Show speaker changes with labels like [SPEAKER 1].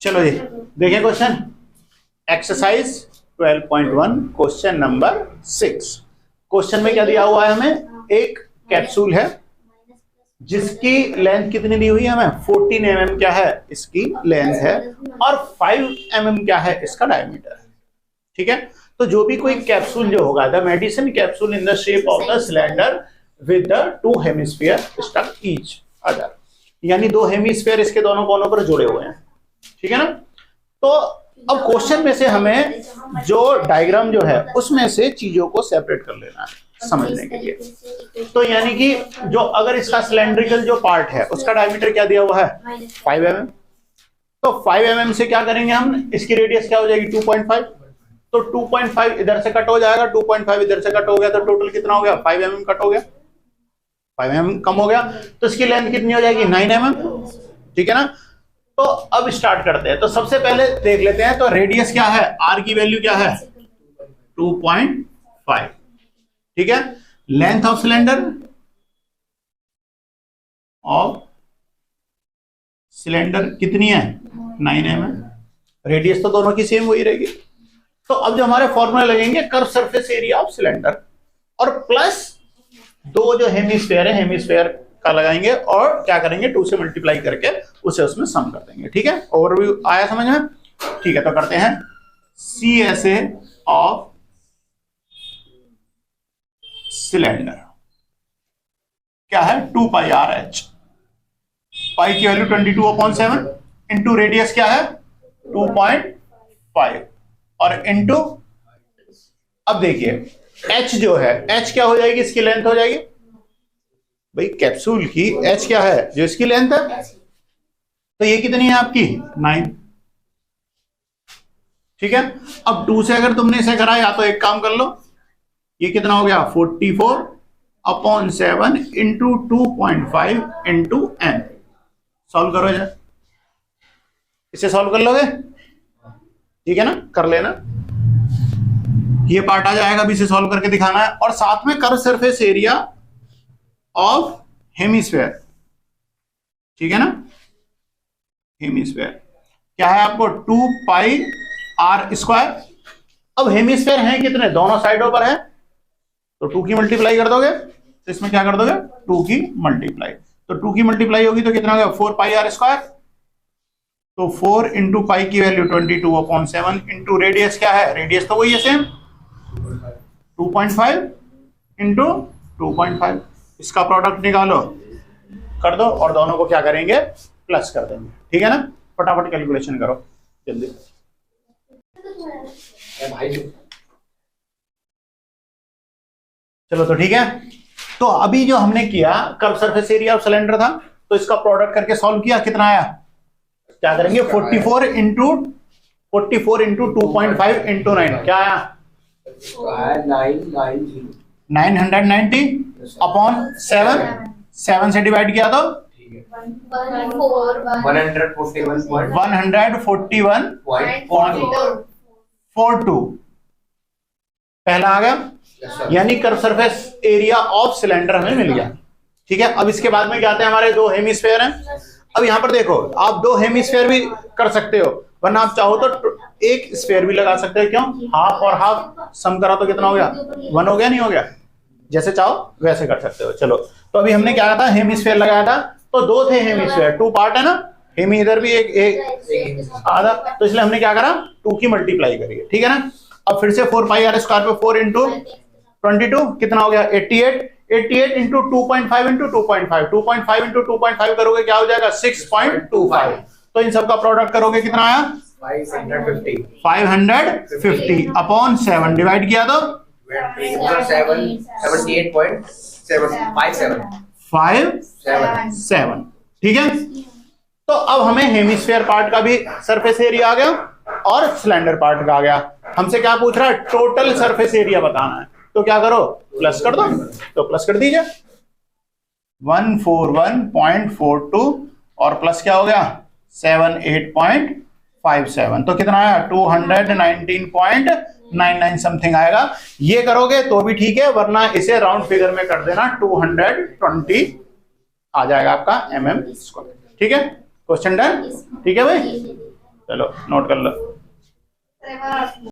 [SPEAKER 1] चलो जी देखें question exercise 12.1 question number 6। Question में क्या दिया हुआ है, हमें एक कैप्सूल है जिसकी लेंथ कितनी दी हुई है, हमें 14 mm क्या है इसकी लेंथ है और 5 mm क्या है इसका डायमीटर है। ठीक है, तो जो भी कोई कैप्सूल जो होगा, the medicine capsule in the shape of the cylinder with the 2 hemisphere stuck each other, यानी 2 हेमिस्फीयर इसके दोनों कोनों पर जुड़े हुए हैं। ठीक है ना। तो अब क्वेश्चन में से हमें जो डायग्राम जो है उसमें से चीजों को सेपरेट कर लेना है समझने के लिए। तो यानी कि जो अगर इसका सिलेंड्रिकल जो पार्ट है उसका डायमीटर क्या दिया हुआ है 5 mm, तो 5 mm से क्या करेंगे हम, इसकी रेडियस क्या हो जाएगी 2.5, तो 2.5 इधर से कट हो जाएगा, 2.5 इधर से कट हो गया, तो टोटल कितना हो गया 5 mm कट हो गया, 5 mm कम हो गया, तो इसकी लेंथ कितनी हो जाएगी 9 mm। ठीक है ना। तो अब स्टार्ट करते हैं। तो सबसे पहले देख लेते हैं, तो रेडियस क्या है, आर की वैल्यू क्या है 2.5। ठीक है, लेंथ ऑफ सिलेंडर कितनी है 9 mm, रेडियस तो दोनों की सेम वही रहेगी। तो अब जो हमारे फॉर्मूला लगेंगे curve surface area of cylinder और प्लस दो जो हेमिस्फीयर है हेमिस्फीयर का लगाएंगे और क्या करेंगे 2 से मल्टीप्लाई करके उसे उसमें सम कर देंगे। ठीक है, ओवरव्यू आया समझ में। ठीक है, तो करते हैं CSA ऑफ सिलेंडर क्या है 2πRH, पाई की वैल्यू 22/7 इंटू रेडियस क्या है 2.5 और इंटू, अब देखिए H जो है H क्या हो जाएगी, इसकी लेंथ हो जाएगी भाई कैप्सूल की H क्या है जो इसकी लेंथ है, तो ये कितनी है आपकी 9। ठीक है, अब 2 से अगर तुमने इसे करा या तो एक काम कर लो, ये कितना हो गया 44/7 इंटू 2.5 इंटू n। सॉल्व करो जरा, इसे सॉल्व कर लोगे, ठीक है ना, कर लेना, ये पार्ट आ जाएगा, अभी इसे सॉल्व करके दिखाना है। और साथ में curve surface area of hemisphere, ठीक है ना, हेमिस्फीयर क्या है आपको 2πr²। अब हेमिस्फीयर है कितने, दोनों साइडों पर है, तो 2 की मल्टीप्लाई कर दोगे, तो इसमें क्या कर दोगे 2 की मल्टीप्लाई, तो 2 की मल्टीप्लाई होगी तो कितना होगा 4πr², तो 4 इंटू पाई की वैल्यू 22/7 इंटू रेडियस क्या है, रेडियस तो वही है सेम 2.5 इंटू 2.5, इसका प्रोडक्ट निकालो कर दो और दोनों को क्या करेंगे प्लस कर देंगे। ठीक है ना, फटाफट कैलकुलेशन करो जल्दी। चलो तो ठीक है, तो अभी जो हमने किया curve surface area of cylinder था, तो इसका प्रोडक्ट करके सॉल्व किया, कितना आया, क्या करेंगे 44 इंटू 2.5 इंटू 9 क्या आया 990 अपॉन 7 से डिवाइड किया तो 141.42 पहला आ गया, यानी curve surface area of cylinder हमें मिल गया। ठीक है, अब इसके बाद में क्या आते हैं, हमारे 2 हेमिस्फीयर हैं। अब यहां पर देखो आप 2 हेमिस्फीयर भी कर सकते हो, वरना आप चाहो तो एक स्फीयर भी लगा सकते हो, क्यों, हाफ और हाफ सम करा तो कितना हो गया 1 हो गया, नहीं हो गया, जैसे चाहो वैसे कर सकते हो। चलो, तो अभी हमने क्या था हेमिस्फीयर लगाया था, तो 2 थे हेमिस्फीयर, 2 पार्ट है ना, हेमी इधर भी एक आधा, तो इसलिए हमने क्या करा 2 की मल्टीप्लाई करी। ठीक है ना, अब फिर से 4πr² पे 4 इंटू 22 कितना हो गया 88 इंटू 2.5 इंटू 2.5 इंटू 2.5 करोगे क्या हो जाएगा 6.25, तो इन सबका प्रोडक्ट करोगे कितना आया 550 अपॉन 7 डिवाइड किया तो 78.57। ठीक है, तो अब हमें हेमिस्फीयर पार्ट का भी सरफेस एरिया आ गया और सिलेंडर पार्ट का आ गया। हमसे क्या पूछ रहा है, टोटल सरफेस एरिया बताना है, तो क्या करो प्लस कर दो, तो प्लस कर दीजिए 141.42 और प्लस क्या हो गया 78.57, तो कितना आया 219.99 समथिंग आएगा। ये करोगे तो भी ठीक है, वरना इसे राउंड फिगर में कर देना 220 आ जाएगा आपका mm²। ठीक है, क्वेश्चन डन। ठीक है भाई। चलो नोट कर लो।